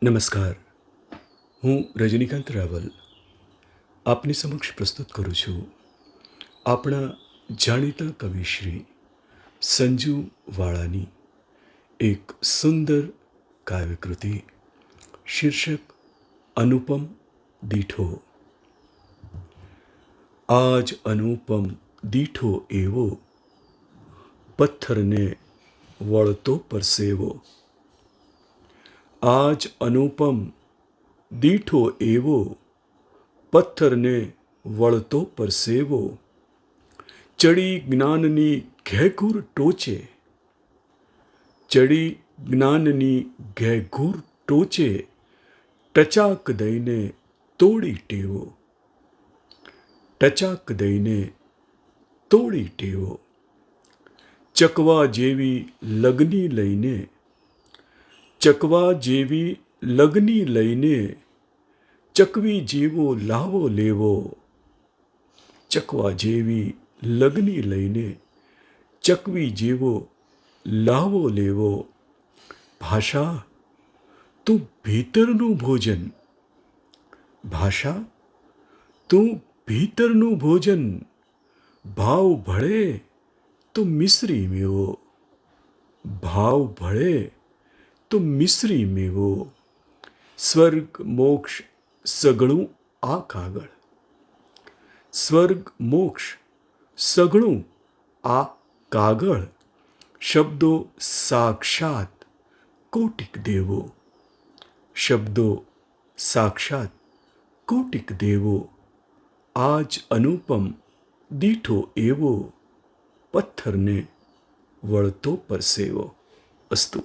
નમસ્કાર. હું રજનીકાંત રાવલ આપની સમક્ષ પ્રસ્તુત કરું છું આપણા જાણીતા કવિશ્રી સંજુ વાળાની એક સુંદર કાવ્યકૃતિ શીર્ષક અનુપમ દીઠો. આજ અનુપમ દીઠો એવો, પથ્થરને વળતો પરસેવો. આજ અનુપમ દીઠો એવો, પથ્થરને વળતો પરસેવો. ચડી જ્ઞાનની ઘેઘૂર ટોચે, ચડી જ્ઞાનની ઘેઘૂર ટોચે, ટચાક દઈને તોડી ટેવો. ટચાક દઈને તોડી ટેવો. ચકવા જેવી લગની લઈને, ચકવા જેવી લગની લઈને, ચકવી જેવો લાવો લેવો. ચકવા જેવી લગની લઈને, ચકવી જેવો લાવો લેવો. ભાષા તું ભીતરનું ભોજન, ભાષા તું ભીતરનું ભોજન. ભાવ ભળે તો મિશ્રી મેવો, ભાવ ભળે તો મિશ્રી મેવો. સ્વર્ગ મોક્ષ સઘળું આ કાગળ, સ્વર્ગ મોક્ષ સઘળું આ કાગળ. શબ્દો સાક્ષાત કોટિક દેવો, શબ્દો સાક્ષાત કોટિક દેવો. આજ અનુપમ દીઠો એવો, પથ્થરને વળતો પરસેવો. અસ્તુ.